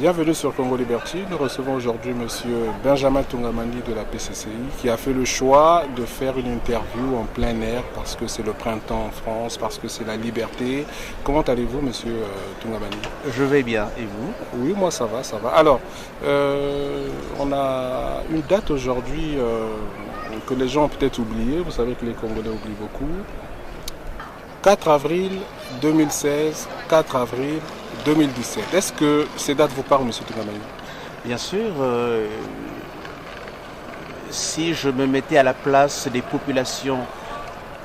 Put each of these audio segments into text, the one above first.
Bienvenue sur Congo Liberty. Nous recevons aujourd'hui M. Benjamin Tungamani de la PCCI qui a fait le choix de faire une interview en plein air parce que c'est le printemps en France, parce que c'est la liberté. Comment allez-vous, M. Tungamani? Je vais bien. Et vous? Oui, moi ça va, ça va. Alors, on a une date aujourd'hui que les gens ont peut-être oubliée. Vous savez que les Congolais oublient beaucoup. 4 avril 2016, 4 avril 2017. Est-ce que ces dates vous parlent, M. Tungamani? Bien sûr. Si je me mettais à la place des populations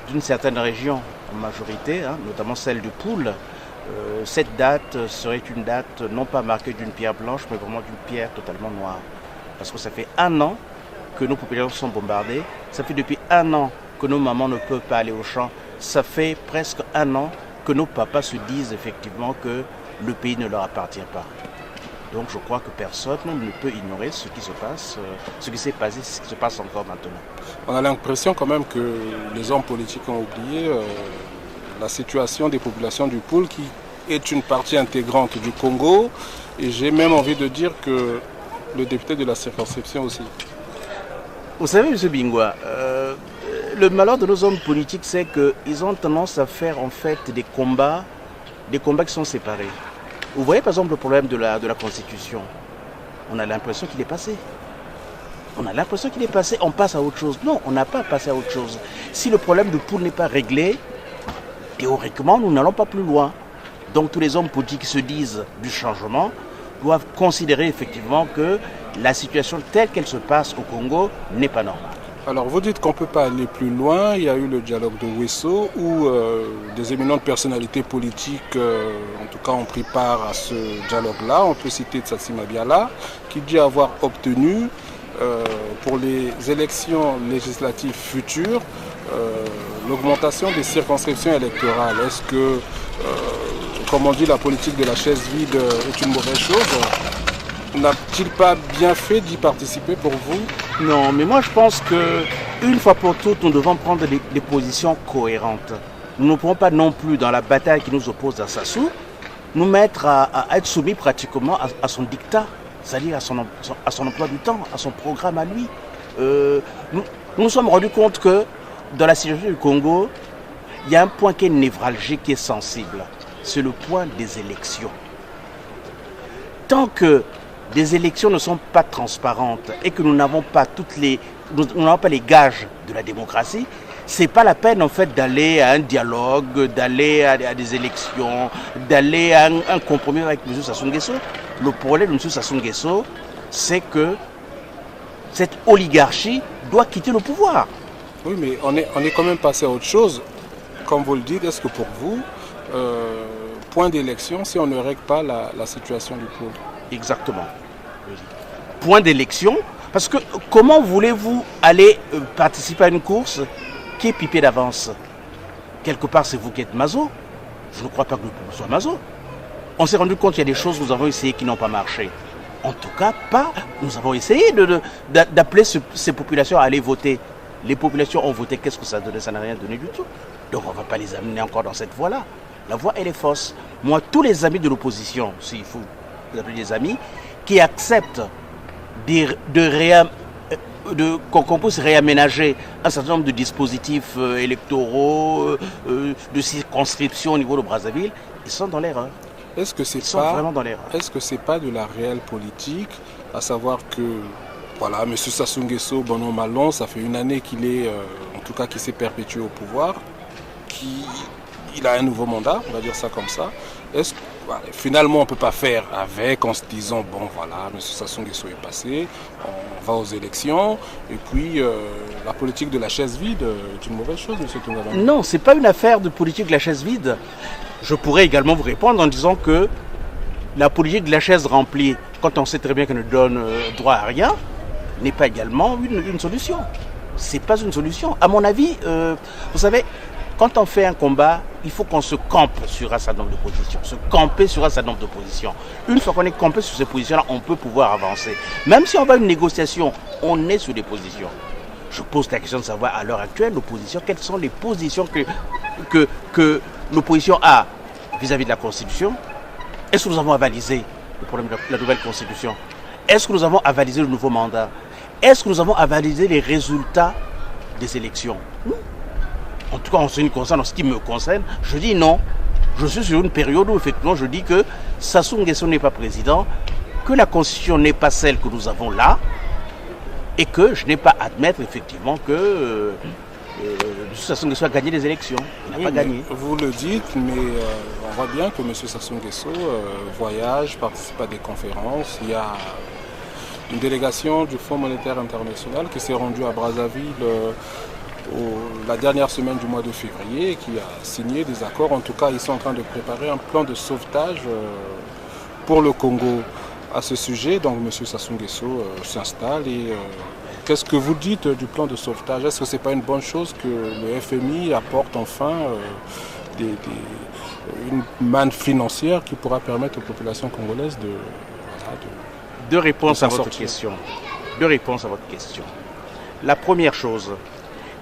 d'une certaine région, en majorité, notamment celle du Poul, cette date serait une date non pas marquée d'une pierre blanche, mais vraiment d'une pierre totalement noire. Parce que ça fait 1 an que nos populations sont bombardées. Ça fait depuis 1 an que nos mamans ne peuvent pas aller au champ. Ça fait presque 1 an que nos papas se disent effectivement que le pays ne leur appartient pas. Donc je crois que personne ne peut ignorer ce qui se passe, ce qui s'est passé, ce qui se passe encore maintenant. On a l'impression quand même que les hommes politiques ont oublié la situation des populations du Poul qui est une partie intégrante du Congo. Et j'ai même envie de dire que le député de la circonscription aussi. Vous savez, M. Bingwa, le malheur de nos hommes politiques, c'est qu'ils ont tendance à faire en fait des combats qui sont séparés. Vous voyez par exemple le problème de la Constitution. On a l'impression qu'il est passé. On a l'impression qu'il est passé, on passe à autre chose. Non, on n'a pas passé à autre chose. Si le problème du Poul n'est pas réglé, théoriquement, nous n'allons pas plus loin. Donc tous les hommes politiques qui se disent du changement doivent considérer effectivement que la situation telle qu'elle se passe au Congo n'est pas normale. Alors vous dites qu'on ne peut pas aller plus loin. Il y a eu le dialogue de Wesso où des éminentes personnalités politiques en tout cas ont pris part à ce dialogue-là. On peut citer Tsatsi Mabiala qui dit avoir obtenu pour les élections législatives futures l'augmentation des circonscriptions électorales. Est-ce que, comme on dit, la politique de la chaise vide est une mauvaise chose? N'a-t-il pas bien fait d'y participer pour vous? Non, mais moi je pense qu'une fois pour toutes, nous devons prendre des positions cohérentes. Nous ne pouvons pas non plus, dans la bataille qui nous oppose à Sassou, nous mettre à être soumis pratiquement à son dictat, c'est-à-dire à son emploi du temps, à son programme à lui. Nous nous sommes rendus compte que dans la situation du Congo, il y a un point qui est névralgique, qui est sensible. C'est le point des élections. Tant que des élections ne sont pas transparentes et que nous n'avons pas les gages de la démocratie, c'est pas la peine en fait d'aller à un dialogue, d'aller à des élections, d'aller à un compromis avec M. Sassou Nguesso. Le problème de M. Sassou Nguesso, c'est que cette oligarchie doit quitter le pouvoir. Oui, mais on est quand même passé à autre chose. Comme vous le dites, est-ce que pour vous, point d'élection si on ne règle pas la situation du Poul? Exactement. Point d'élection, parce que comment voulez-vous aller participer à une course qui est pipée d'avance? Quelque part, c'est vous qui êtes maso. Je ne crois pas que le Poul soit maso. On s'est rendu compte qu'il y a des choses que nous avons essayé qui n'ont pas marché. En tout cas, pas. Nous avons essayé d'appeler ces populations à aller voter. Les populations ont voté, qu'est-ce que ça a donné? Ça n'a rien donné du tout. Donc on ne va pas les amener encore dans cette voie-là. La voie, elle est fausse. Moi, tous les amis de l'opposition, s'il faut vous appeler des amis, qui acceptent qu'on puisse réaménager un certain nombre de dispositifs électoraux, de circonscription au niveau de Brazzaville, ils sont dans l'erreur. Est-ce que c'est pas de la réelle politique, à savoir que voilà, M. Sassou Nguesso, bon an mal an, ça fait 1 année qu'il est, en tout cas, qu'il s'est perpétué au pouvoir, il a un nouveau mandat, on va dire ça comme ça. Voilà, finalement, on ne peut pas faire avec en se disant, bon voilà, M. Sassou Nguesso est passé, on va aux élections, et puis la politique de la chaise vide est une mauvaise chose, M. Tungabani. Non, ce n'est pas une affaire de politique de la chaise vide. Je pourrais également vous répondre en disant que la politique de la chaise remplie, quand on sait très bien qu'elle ne donne droit à rien, n'est pas également une solution. Ce n'est pas une solution. À mon avis, vous savez, quand on fait un combat, il faut qu'on se campe sur un certain nombre de positions. Se camper sur un certain nombre de positions. Une fois qu'on est campé sur ces positions-là, on peut pouvoir avancer. Même si on va à une négociation, on est sur des positions. Je pose la question de savoir à l'heure actuelle, l'opposition, quelles sont les positions que l'opposition a vis-à-vis de la Constitution. Est-ce que nous avons avalisé le problème de la nouvelle Constitution? Est-ce que nous avons avalisé le nouveau mandat? Est-ce que nous avons avalisé les résultats des élections? En tout cas, en ce qui me concerne, je dis non. Je suis sur une période où effectivement je dis que Sassou Nguesso n'est pas président, que la Constitution n'est pas celle que nous avons là, et que je n'ai pas à admettre effectivement que Sassou Nguesso a gagné les élections. Il n'a pas gagné. Vous le dites, mais on voit bien que M. Sassou Nguesso voyage, participe à des conférences. Il y a une délégation du Fonds monétaire international qui s'est rendue à Brazzaville la dernière semaine du mois de février et qui a signé des accords. En tout cas, ils sont en train de préparer un plan de sauvetage pour le Congo à ce sujet. Donc M. Sassou Nguesso s'installe et qu'est-ce que vous dites du plan de sauvetage? Est-ce que ce n'est pas une bonne chose que le FMI apporte enfin une manne financière qui pourra permettre aux populations congolaises de Deux réponses à votre sortir. question. Deux réponses à votre question. La première chose,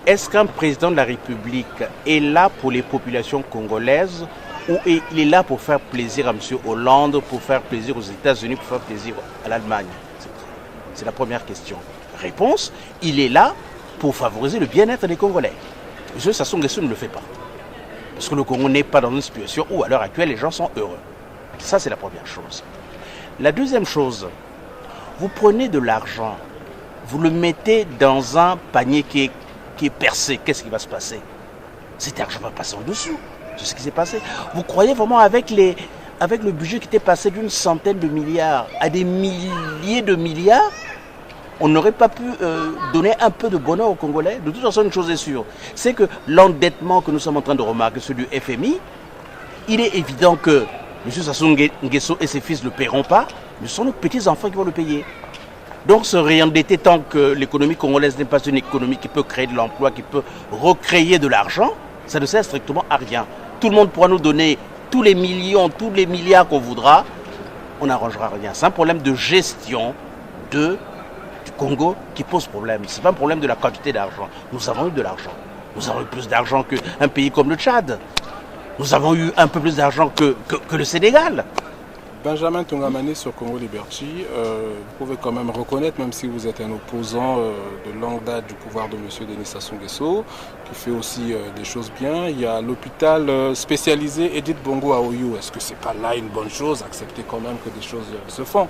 est-ce qu'un président de la République est là pour les populations congolaises ou il est là pour faire plaisir à M. Hollande, pour faire plaisir aux États-Unis, pour faire plaisir à l'Allemagne? C'est la première question. Réponse, il est là pour favoriser le bien-être des Congolais. M. Sassou Nguesso ne le fait pas. Parce que le Congo n'est pas dans une situation où à l'heure actuelle les gens sont heureux. Ça, c'est la première chose. La deuxième chose, vous prenez de l'argent, vous le mettez dans un panier qui est percé. Qu'est-ce qui va se passer? Cet argent va passer en dessous. C'est ce qui s'est passé. Vous croyez vraiment avec le budget qui était passé d'une centaine de milliards à des milliers de milliards, on n'aurait pas pu donner un peu de bonheur aux Congolais? De toute façon, une chose est sûre, c'est que l'endettement que nous sommes en train de remarquer, celui du FMI, il est évident que M. Sassou Nguesso et ses fils ne le paieront pas, mais ce sont nos petits-enfants qui vont le payer. Donc se réendetter tant que l'économie congolaise n'est pas une économie qui peut créer de l'emploi, qui peut recréer de l'argent, ça ne sert strictement à rien. Tout le monde pourra nous donner tous les millions, tous les milliards qu'on voudra, on n'arrangera rien. C'est un problème de gestion du Congo qui pose problème. Ce n'est pas un problème de la quantité d'argent. Nous avons eu de l'argent. Nous avons eu plus d'argent qu'un pays comme le Tchad. Nous avons eu un peu plus d'argent que le Sénégal. Benjamin Tungabani sur Congo Liberty, vous pouvez quand même reconnaître, même si vous êtes un opposant de longue date du pouvoir de M. Denis Sassou Nguesso, qui fait aussi des choses bien. Il y a l'hôpital spécialisé Edith Bongo à Oyo. Est-ce que c'est pas là une bonne chose, accepter quand même que des choses se font?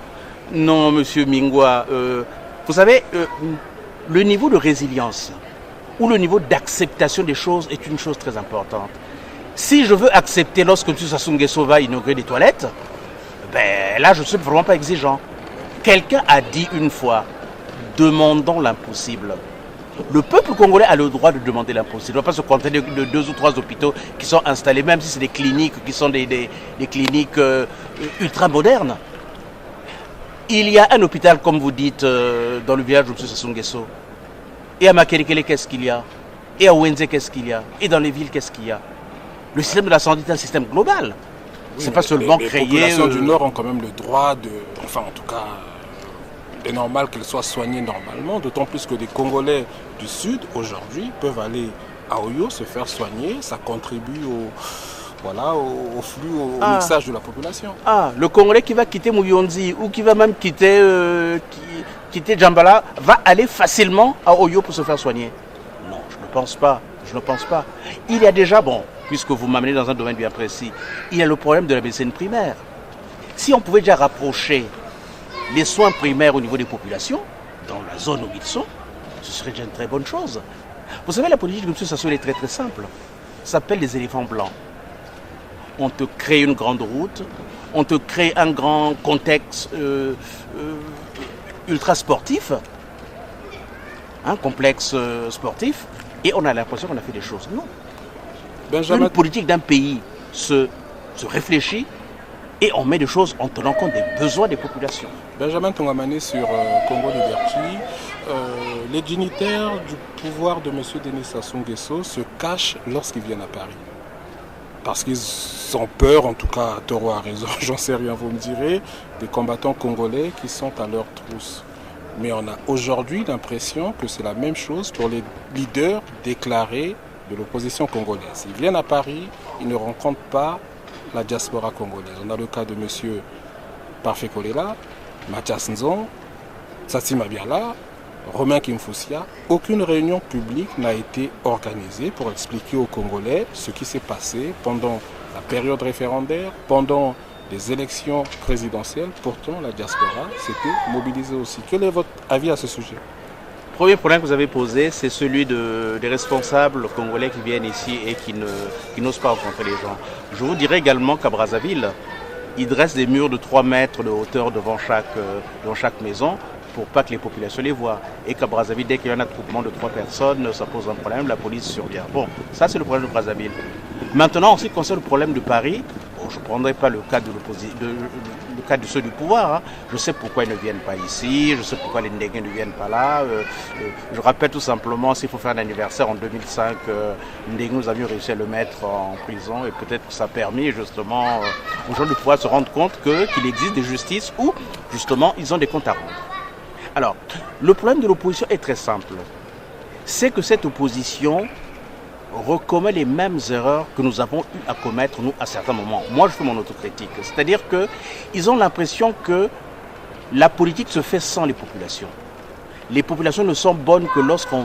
Non, M. Mingwa. Vous savez, le niveau de résilience ou le niveau d'acceptation des choses est une chose très importante. Si je veux accepter lorsque M. Sassou Nguesso va inaugurer des toilettes, ben là je ne suis vraiment pas exigeant. Quelqu'un a dit une fois, demandons l'impossible. Le peuple congolais a le droit de demander l'impossible. Il ne va pas se contenter de 2 ou 3 hôpitaux qui sont installés, même si c'est des cliniques qui sont des cliniques ultra modernes. Il y a un hôpital, comme vous dites, dans le village de M. Sassou Nguesso. Et à Makelekele, qu'est-ce qu'il y a? Et à Wenze, qu'est-ce qu'il y a? Et dans les villes, qu'est-ce qu'il y a? Le système de la santé est un système global. Oui, c'est pas seulement les créé... Les populations du Nord ont quand même le droit de... Enfin, en tout cas, il est normal qu'elles soient soignées normalement, d'autant plus que des Congolais du Sud, aujourd'hui, peuvent aller à Oyo se faire soigner. Ça contribue au flux, au mixage de la population. Le Congolais qui va quitter Mouyonzi ou qui va même quitter Djambala va aller facilement à Oyo pour se faire soigner? Non, je ne pense pas. Je ne pense pas. Il y a déjà, puisque vous m'amenez dans un domaine bien précis, il y a le problème de la médecine primaire. Si on pouvait déjà rapprocher les soins primaires au niveau des populations, dans la zone où ils sont, ce serait déjà une très bonne chose. Vous savez, la politique de M. Sassou est très très simple. Ça s'appelle les éléphants blancs. On te crée une grande route, on te crée un grand contexte ultra sportif, un complexe sportif, et on a l'impression qu'on a fait des choses. Non. Une politique d'un pays se réfléchit et on met des choses en tenant compte des besoins des populations. Benjamin Tongamane sur Congo Liberty. Les dignitaires du pouvoir de M. Denis Sassou Nguesso se cachent lorsqu'ils viennent à Paris. Parce qu'ils ont peur, en tout cas, Toro a raison, j'en sais rien, vous me direz, des combattants congolais qui sont à leur trousse. Mais on a aujourd'hui l'impression que c'est la même chose pour les leaders déclarés de l'opposition congolaise. Ils viennent à Paris, ils ne rencontrent pas la diaspora congolaise. On a le cas de M. Parfait Kolela, Mathias Nzon, Tsatsi Mabiala, Romain Kimfusia. Aucune réunion publique n'a été organisée pour expliquer aux Congolais ce qui s'est passé pendant la période référendaire, pendant les élections présidentielles. Pourtant, la diaspora s'était mobilisée aussi. Quel est votre avis à ce sujet? Le premier problème que vous avez posé, c'est celui des responsables congolais qui viennent ici et qui n'osent pas rencontrer les gens. Je vous dirais également qu'à Brazzaville, ils dressent des murs de 3 mètres de hauteur devant chaque maison pour pas que les populations les voient. Et qu'à Brazzaville, dès qu'il y a un attroupement de 3 personnes, ça pose un problème, la police survient. Bon, ça c'est le problème de Brazzaville. Maintenant, en ce qui concerne le problème de Paris, je ne prendrai pas le cas de ceux du pouvoir. Hein. Je sais pourquoi ils ne viennent pas ici, je sais pourquoi les Ndégués ne viennent pas là. Je rappelle tout simplement, s'il faut faire un anniversaire en 2005, Ndégué, nous avions réussi à le mettre en prison et peut-être que ça a permis justement aux gens du pouvoir de se rendre compte qu'il existe des justices où justement ils ont des comptes à rendre. Alors, le problème de l'opposition est très simple. C'est que cette opposition recommet les mêmes erreurs que nous avons eu à commettre, nous, à certains moments. Moi, je fais mon autocritique. C'est-à-dire qu'ils ont l'impression que la politique se fait sans les populations. Les populations ne sont bonnes que lorsqu'on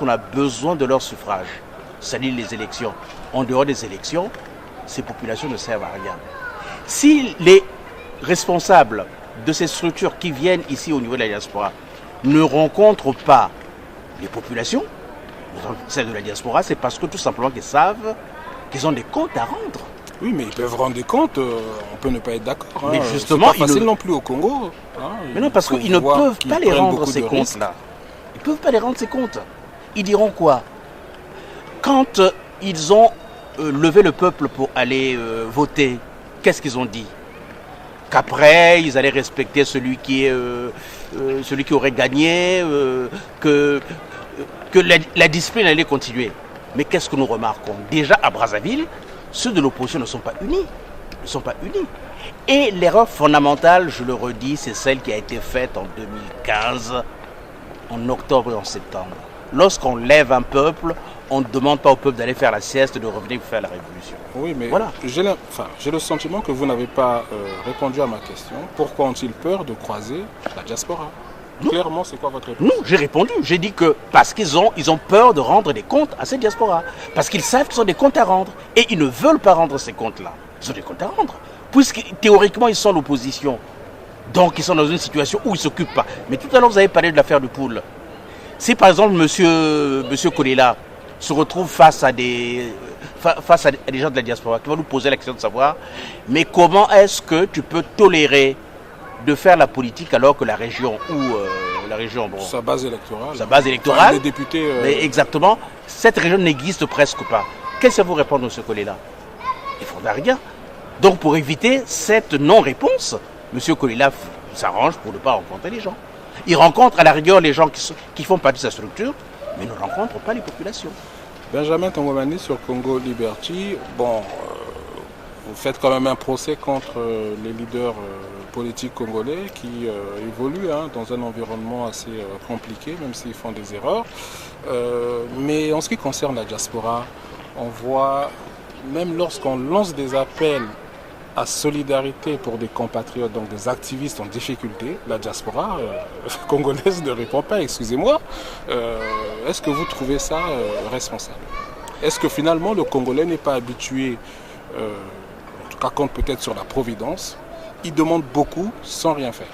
a besoin de leur suffrage. C'est-à-dire les élections. En dehors des élections, ces populations ne servent à rien. Si les responsables de ces structures qui viennent ici au niveau de la diaspora ne rencontrent pas les populations, celle de la diaspora, c'est parce que tout simplement qu'ils savent qu'ils ont des comptes à rendre. Oui, mais ils peuvent rendre des comptes, on peut ne pas être d'accord. Mais justement, c'est pas facile non plus au Congo. Mais non, parce qu'ils ne peuvent pas les rendre ces comptes-là. Ils ne peuvent pas les rendre ces comptes. Ils diront quoi? Quand ils ont levé le peuple pour aller voter, qu'est-ce qu'ils ont dit? Qu'après, ils allaient respecter celui qui aurait gagné, que la discipline allait continuer. Mais qu'est-ce que nous remarquons? Déjà à Brazzaville, ceux de l'opposition ne sont pas unis. Ils ne sont pas unis. Et l'erreur fondamentale, je le redis, c'est celle qui a été faite en 2015, en octobre et en septembre. Lorsqu'on lève un peuple, on ne demande pas au peuple d'aller faire la sieste, de revenir faire la révolution. Oui, mais voilà. J'ai le sentiment que vous n'avez pas répondu à ma question. Pourquoi ont-ils peur de croiser la diaspora? Clairement, c'est quoi votre réponse? Non, j'ai répondu. J'ai dit que parce qu'ils ont peur de rendre des comptes à cette diaspora. Parce qu'ils savent qu'ils ont des comptes à rendre. Et ils ne veulent pas rendre ces comptes-là. Ils ont des comptes à rendre. Puisque théoriquement, ils sont l'opposition. Donc, ils sont dans une situation où ils ne s'occupent pas. Mais tout à l'heure, vous avez parlé de l'affaire du pool. Si par exemple, monsieur Kolela se retrouve face à des gens de la diaspora qui vont nous poser la question de savoir, mais comment est-ce que tu peux tolérer de faire la politique alors que la région bon, sa base électorale, enfin, les députés, mais exactement, cette région n'existe presque pas. Qu'est-ce que vous répondre de ce Kolela? Il ne faudra rien. Donc pour éviter cette non-réponse, M. Kolela s'arrange pour ne pas rencontrer les gens. Il rencontre à la rigueur les gens qui font partie de sa structure, mais ne rencontre pas les populations. Benjamin Tongamane sur Congo Liberty, bon, vous faites quand même un procès contre les leaders politiques congolais qui évoluent dans un environnement assez compliqué, même s'ils font des erreurs. Mais en ce qui concerne la diaspora, on voit, même lorsqu'on lance des appels à solidarité pour des compatriotes, donc des activistes en difficulté, la diaspora congolaise ne répond pas, excusez-moi. Est-ce que vous trouvez ça responsable? Est-ce que finalement le Congolais n'est pas habitué, en tout cas compte peut-être sur la providence, il demande beaucoup sans rien faire?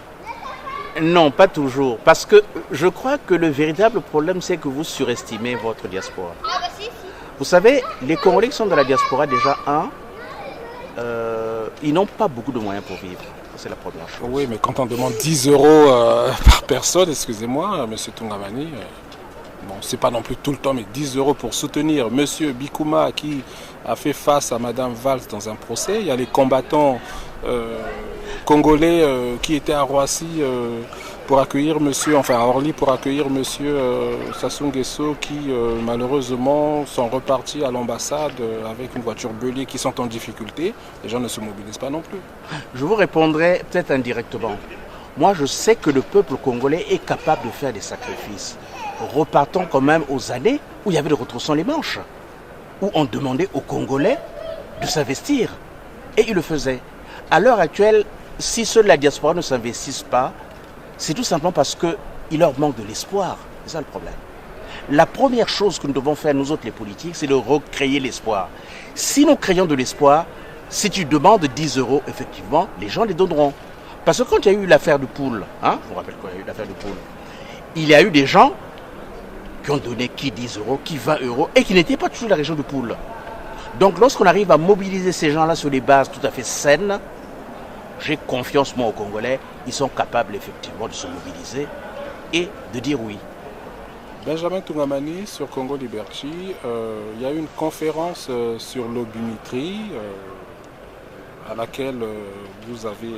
Non, pas toujours. Parce que je crois que le véritable problème, c'est que vous surestimez votre diaspora. Vous savez, les Congolais qui sont dans la diaspora, déjà, ils n'ont pas beaucoup de moyens pour vivre. C'est la première chose. Oui, mais quand on demande 10 euros par personne, excusez-moi, M. Tungamani, bon, c'est pas non plus tout le temps, mais 10 euros pour soutenir M. Bikouma qui a fait face à Mme Valls dans un procès. Il y a les combattants congolais qui étaient à Roissy pour accueillir à Orly pour accueillir M. Sassou Nguesso qui malheureusement sont repartis à l'ambassade avec une voiture belée qui sont en difficulté. Les gens ne se mobilisent pas non plus. Je vous répondrai peut-être indirectement. Moi, je sais que le peuple congolais est capable de faire des sacrifices. Repartons quand même aux années où il y avait le retroussant les manches, où on demandait aux Congolais de s'investir. Et ils le faisaient. À l'heure actuelle, si ceux de la diaspora ne s'investissent pas, c'est tout simplement parce qu'il leur manque de l'espoir. C'est ça le problème. La première chose que nous devons faire, nous autres les politiques, c'est de recréer l'espoir. Si nous créons de l'espoir, si tu demandes 10 euros, effectivement, les gens les donneront. Parce que quand il y a eu l'affaire de Poule, je vous rappelle qu'il y a eu l'affaire de Poule, il y a eu des gens qui ont donné qui 10 euros, qui 20 euros, et qui n'étaient pas toujours de la région de Poule. Donc lorsqu'on arrive à mobiliser ces gens-là sur des bases tout à fait saines, j'ai confiance moi aux Congolais, ils sont capables effectivement de se mobiliser et de dire oui. Benjamin Tungamani sur Congo Liberty, il y a eu une conférence sur l'obumitrie à laquelle vous avez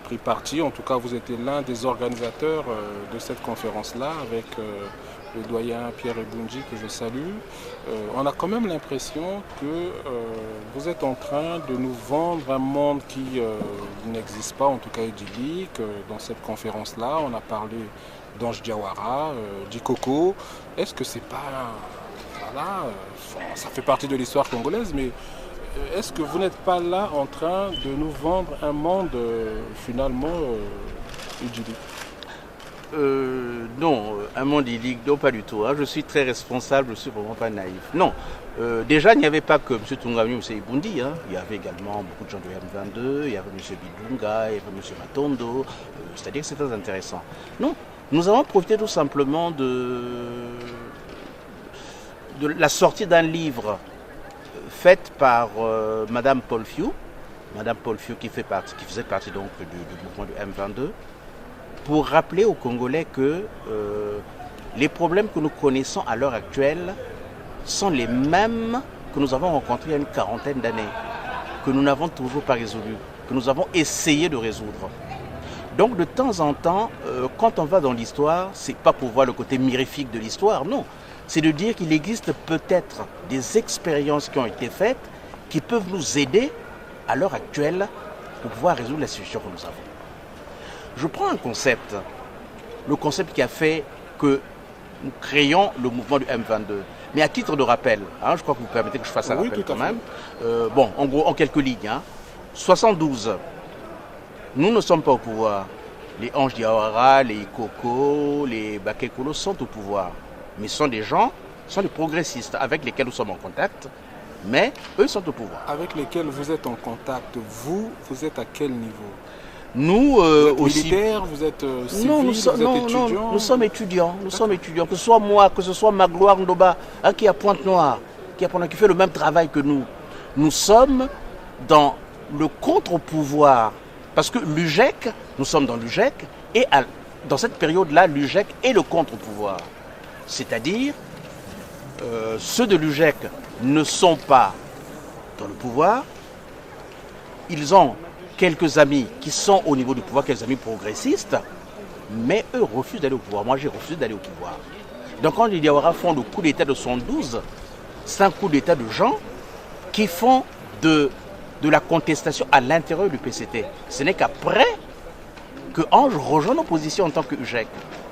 pris parti. En tout cas, vous étiez l'un des organisateurs de cette conférence-là avec le doyen Pierre Ebunji que je salue. On a quand même l'impression que vous êtes en train de nous vendre un monde qui n'existe pas, en tout cas idyllique. Dans cette conférence-là, on a parlé d'Ange Diawara, d'Ikoko. Est-ce que c'est pas... Voilà, ça fait partie de l'histoire congolaise, mais est-ce que vous n'êtes pas là en train de nous vendre un monde finalement idyllique? Non, un monde idyllique, non, pas du tout. Je suis très responsable, je ne suis vraiment pas naïf. Non, déjà, il n'y avait pas que M. Tungamani ou M. Ibundi. Il y avait également beaucoup de gens du M22, il y avait M. Bidunga, il y avait M. Matondo. C'est-à-dire que c'est très intéressant. Non, nous avons profité tout simplement de la sortie d'un livre fait par Mme Paul Fiou. Mme Paul Fiou qui faisait partie donc du mouvement du M22. Pour rappeler aux Congolais que les problèmes que nous connaissons à l'heure actuelle sont les mêmes que nous avons rencontrés il y a une quarantaine d'années, que nous n'avons toujours pas résolus, que nous avons essayé de résoudre. Donc de temps en temps, quand on va dans l'histoire, ce n'est pas pour voir le côté mirifique de l'histoire, non. C'est de dire qu'il existe peut-être des expériences qui ont été faites qui peuvent nous aider à l'heure actuelle pour pouvoir résoudre la situation que nous avons. Je prends un concept, le concept qui a fait que nous créons le mouvement du M22. Mais à titre de rappel, je crois que vous permettez que je fasse un rappel quand même. En gros, en quelques lignes. 72, nous ne sommes pas au pouvoir. Les Ange Diawara, les Ikoko, les Bakekolo sont au pouvoir. Mais ce sont des gens, ce sont des progressistes avec lesquels nous sommes en contact. Mais eux sont au pouvoir. Avec lesquels vous êtes en contact, vous êtes à quel niveau? Nous vous êtes aussi. Militaire, vous êtes civil, vous êtes étudiant? Non, nous sommes étudiants. Nous sommes étudiants. Que ce soit moi, que ce soit Magloire Ndoba, qui est à Pointe-Noire, qui fait le même travail que nous. Nous sommes dans le contre-pouvoir. Parce que l'UGEC, nous sommes dans l'UGEC, et dans cette période-là, l'UGEC est le contre-pouvoir. C'est-à-dire, ceux de l'UGEC ne sont pas dans le pouvoir. Ils ont quelques amis qui sont au niveau du pouvoir, quelques amis progressistes, mais eux refusent d'aller au pouvoir. Moi, j'ai refusé d'aller au pouvoir. Donc, quand les Diawara font le coup d'État de 72, c'est un coup d'État de gens qui font de la contestation à l'intérieur du PCT. Ce n'est qu'après que Ange rejoint nos positions en tant que UGEC.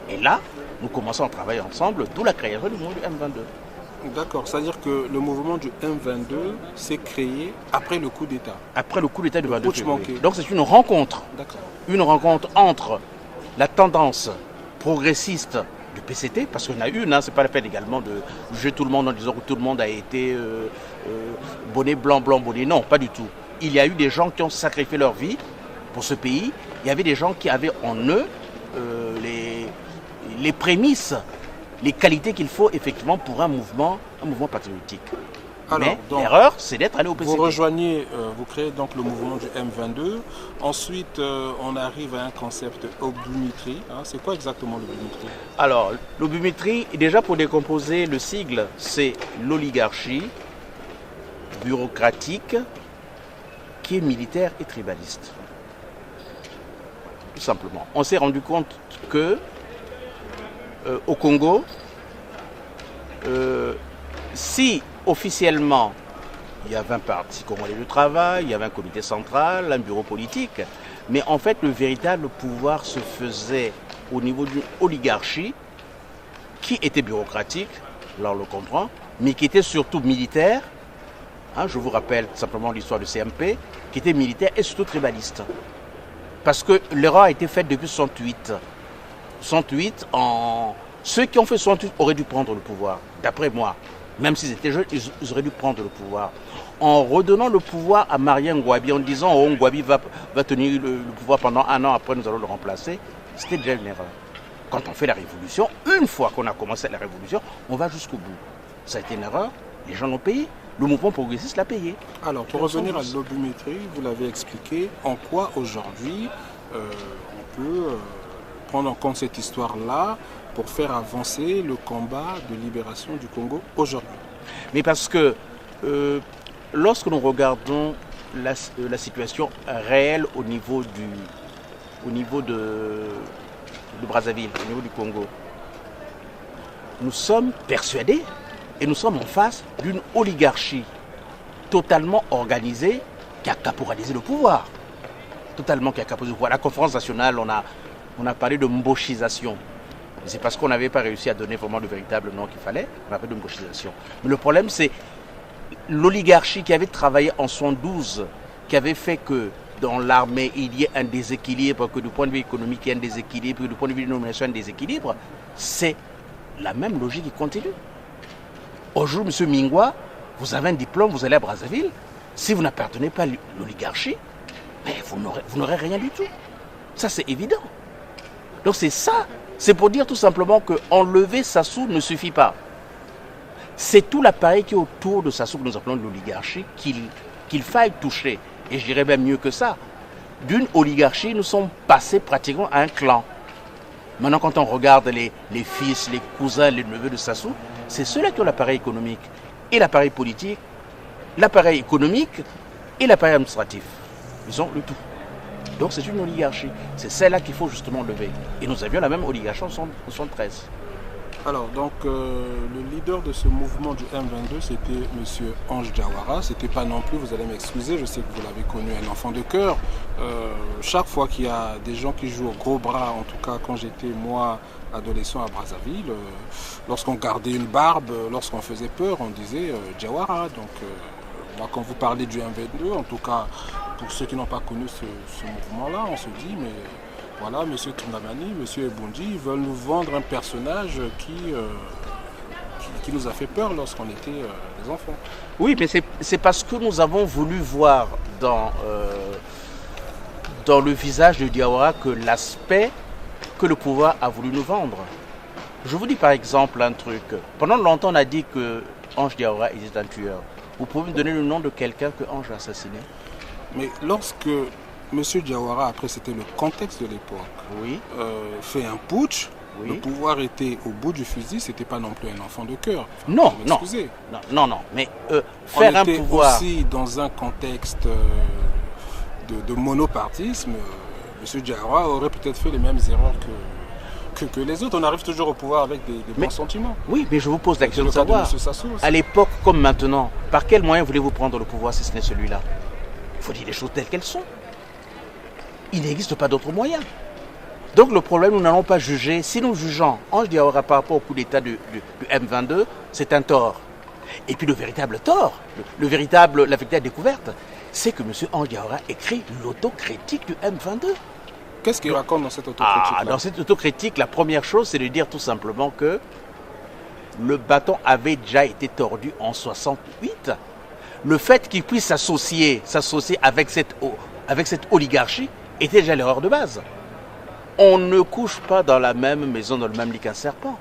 Et là, nous commençons à travailler ensemble, d'où la création du mouvement du M22. D'accord, c'est-à-dire que le mouvement du M22 s'est créé après le coup d'État. Après le coup d'État du 22 février. Manqué. Donc c'est une rencontre. D'accord. Une rencontre entre la tendance progressiste du PCT, parce qu'il y en a une, c'est pas la peine également de juger tout le monde en disant que tout le monde a été bonnet blanc, bonnet. Non, pas du tout. Il y a eu des gens qui ont sacrifié leur vie pour ce pays. Il y avait des gens qui avaient en eux les prémices, les qualités qu'il faut effectivement pour un mouvement patriotique. Mais l'erreur, c'est d'être allé au PCP. Vous rejoignez, vous créez donc le mouvement du M22. Ensuite, on arrive à un concept Obumitri. Hein. C'est quoi exactement l'Obumitri? Alors, l'Obumitri, déjà pour décomposer le sigle, c'est l'oligarchie bureaucratique qui est militaire et tribaliste. Tout simplement. On s'est rendu compte que au Congo, si officiellement il y avait un parti congolais du travail, il y avait un comité central, un bureau politique, mais en fait le véritable pouvoir se faisait au niveau d'une oligarchie qui était bureaucratique, là on le comprend, mais qui était surtout militaire. Hein, je vous rappelle simplement l'histoire du CMP, qui était militaire et surtout tribaliste. Parce que l'erreur a été faite depuis 68. 68, ceux qui ont fait 68 auraient dû prendre le pouvoir, d'après moi. Même s'ils étaient jeunes, ils auraient dû prendre le pouvoir. En redonnant le pouvoir à Marien Ngouabi, en disant oh, Ngouabi va tenir le pouvoir pendant 1 an, après nous allons le remplacer, c'était déjà une erreur. Quand on fait la révolution, une fois qu'on a commencé la révolution, on va jusqu'au bout. Ça a été une erreur, les gens l'ont payé. Le mouvement progressiste l'a payé. Alors, pour revenir à l'obumétrie, vous l'avez expliqué, en quoi aujourd'hui on peut prendre en compte cette histoire-là pour faire avancer le combat de libération du Congo aujourd'hui? Mais parce que lorsque nous regardons la situation réelle au niveau de Brazzaville, au niveau du Congo, nous sommes persuadés et nous sommes en face d'une oligarchie totalement organisée qui a caporalisé le pouvoir. Totalement qui a caporalisé le pouvoir. À la conférence nationale, on a parlé de mbochisation. C'est parce qu'on n'avait pas réussi à donner vraiment le véritable nom qu'il fallait. On a parlé de mbochisation. Mais le problème, c'est l'oligarchie qui avait travaillé en 72, qui avait fait que dans l'armée, il y ait un déséquilibre, que du point de vue économique, il y ait un déséquilibre, que du point de vue de nomination, un déséquilibre. C'est la même logique qui continue. Aujourd'hui, M. Mingwa, vous avez un diplôme, vous allez à Brazzaville. Si vous n'appartenez pas à l'oligarchie, mais vous n'aurez rien du tout. Ça, c'est évident. Donc c'est ça. C'est pour dire tout simplement qu'enlever Sassou ne suffit pas. C'est tout l'appareil qui est autour de Sassou, que nous appelons l'oligarchie, qu'il faille toucher. Et je dirais même mieux que ça. D'une oligarchie, nous sommes passés pratiquement à un clan. Maintenant, quand on regarde les fils, les cousins, les neveux de Sassou, c'est ceux-là qui ont l'appareil économique et l'appareil politique, l'appareil économique et l'appareil administratif. Ils ont le tout. Donc c'est une oligarchie. C'est celle-là qu'il faut justement lever. Et nous avions la même oligarchie en 1973. Alors, donc, le leader de ce mouvement du M22, c'était M. Ange Diawara. C'était pas non plus, vous allez m'excuser, je sais que vous l'avez connu, un enfant de cœur. Chaque fois qu'il y a des gens qui jouent au gros bras, en tout cas quand j'étais, moi, adolescent à Brazzaville, lorsqu'on gardait une barbe, lorsqu'on faisait peur, on disait Diawara. Donc, moi, quand vous parlez du M22, en tout cas, pour ceux qui n'ont pas connu ce mouvement-là, on se dit, mais... Voilà, M. Toundamani, M. Ebondi, ils veulent nous vendre un personnage qui nous a fait peur lorsqu'on était des enfants. Oui, mais c'est parce que nous avons voulu voir dans le visage de Diawara que l'aspect que le pouvoir a voulu nous vendre. Je vous dis par exemple un truc. Pendant longtemps, on a dit que Ange Diawara était un tueur. Vous pouvez me donner le nom de quelqu'un que Ange a assassiné? Mais lorsque... Monsieur Diawara, après c'était le contexte de l'époque, oui. Fait un putsch, oui. Le pouvoir était au bout du fusil, c'était pas non plus un enfant de cœur. Non, mais faire un pouvoir... On était aussi dans un contexte de monopartisme. Monsieur Diawara aurait peut-être fait les mêmes erreurs que les autres. On arrive toujours au pouvoir avec des bons sentiments. Oui, mais je vous pose la question de savoir, à l'époque comme maintenant, par quel moyen voulez-vous prendre le pouvoir si ce n'est celui-là? Il faut dire les choses telles qu'elles sont. Il n'existe pas d'autre moyen. Donc le problème, nous n'allons pas juger. Si nous jugeons Ange Diawara par rapport au coup d'État du M22, c'est un tort. Et puis le véritable tort, la véritable découverte, c'est que M. Ange Diawara écrit l'autocritique du M22. Qu'est-ce qu'il raconte dans cette autocritique? Dans cette autocritique, la première chose, c'est de dire tout simplement que le bâton avait déjà été tordu en 68. Le fait qu'il puisse s'associer avec cette oligarchie, était déjà l'erreur de base. On ne couche pas dans la même maison, dans le même lit qu'un serpent.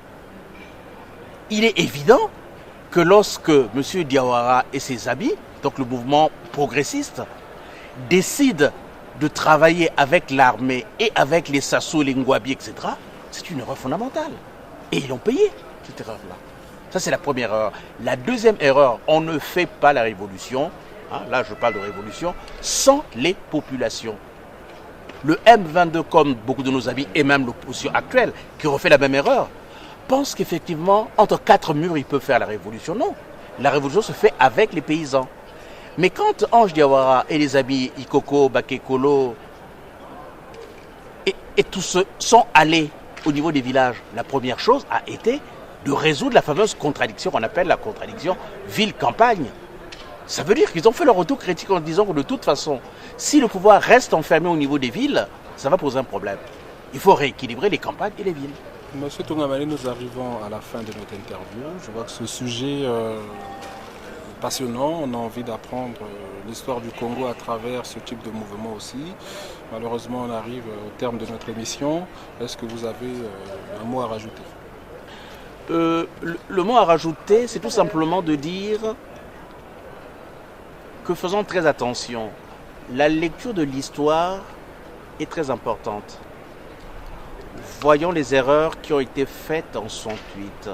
Il est évident que lorsque M. Diawara et ses amis, donc le mouvement progressiste, décident de travailler avec l'armée et avec les Sassou, les Ngwabi, etc., c'est une erreur fondamentale. Et ils ont payé cette erreur-là. Ça, c'est la première erreur. La deuxième erreur, on ne fait pas la révolution, là je parle de révolution, sans les populations. Le M22, comme beaucoup de nos amis, et même l'opposition actuelle, qui refait la même erreur, pense qu'effectivement, entre quatre murs, il peut faire la révolution. Non, la révolution se fait avec les paysans. Mais quand Ange Diawara et les amis Ikoko, Bakekolo et tous ceux sont allés au niveau des villages, la première chose a été de résoudre la fameuse contradiction qu'on appelle la contradiction ville-campagne. Ça veut dire qu'ils ont fait leur autocritique en disant que de toute façon, si le pouvoir reste enfermé au niveau des villes, ça va poser un problème. Il faut rééquilibrer les campagnes et les villes. Monsieur Tungamani, nous arrivons à la fin de notre interview. Je vois que ce sujet est passionnant. On a envie d'apprendre l'histoire du Congo à travers ce type de mouvement aussi. Malheureusement, on arrive au terme de notre émission. Est-ce que vous avez un mot à rajouter? Le mot à rajouter, c'est tout simplement de dire que faisons très attention. La lecture de l'histoire est très importante. Voyons les erreurs qui ont été faites en 68.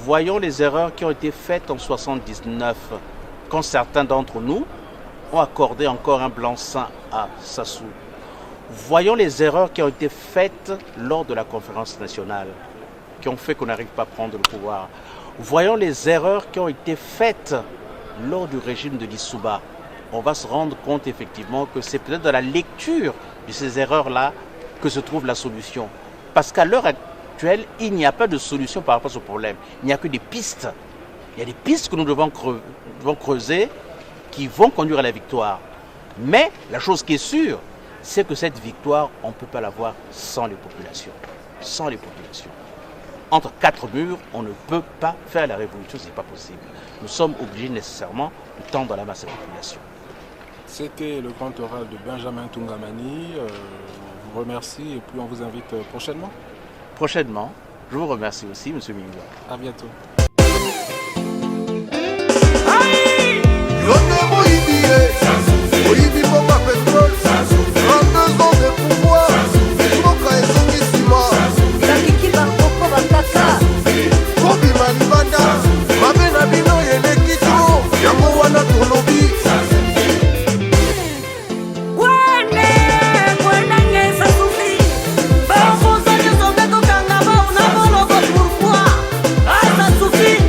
Voyons les erreurs qui ont été faites en 79, quand certains d'entre nous ont accordé encore un blanc-seing à Sassou. Voyons les erreurs qui ont été faites lors de la conférence nationale, qui ont fait qu'on n'arrive pas à prendre le pouvoir. Voyons les erreurs qui ont été faites lors du régime de Lissouba. On va se rendre compte effectivement que c'est peut-être dans la lecture de ces erreurs-là que se trouve la solution. Parce qu'à l'heure actuelle, il n'y a pas de solution par rapport à ce problème. Il n'y a que des pistes. Il y a des pistes que nous devons creuser qui vont conduire à la victoire. Mais la chose qui est sûre, c'est que cette victoire, on ne peut pas l'avoir sans les populations. Sans les populations. Entre quatre murs, on ne peut pas faire la révolution, ce n'est pas possible. Nous sommes obligés nécessairement de tendre la masse à la population. C'était le grand oral de Benjamin Tungamani. Je vous remercie et puis on vous invite prochainement. Prochainement. Je vous remercie aussi, M. Mingwa. À bientôt. Pourquoi? Ah, ça suffit.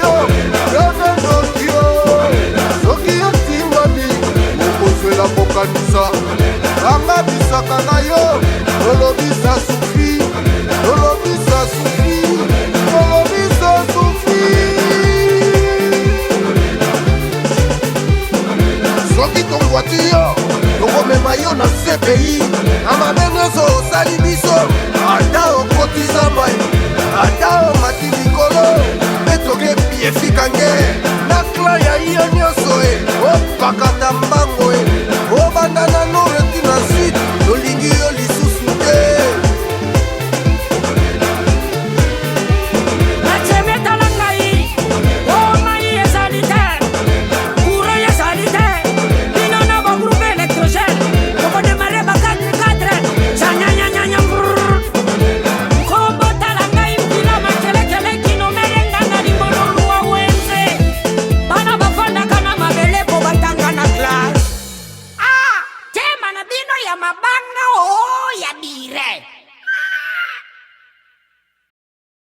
yo yananokio soki yotimbami okozwela kokanisa anga bisaka na yo lolobisa sufi lolobisa sufi lolobisa sufi soki tongwati yo tokomema yo na CPI na mabe nyonso osali biso ata okotisa mai ata omati likolo mpe tokepi efikange na kla ya iyoni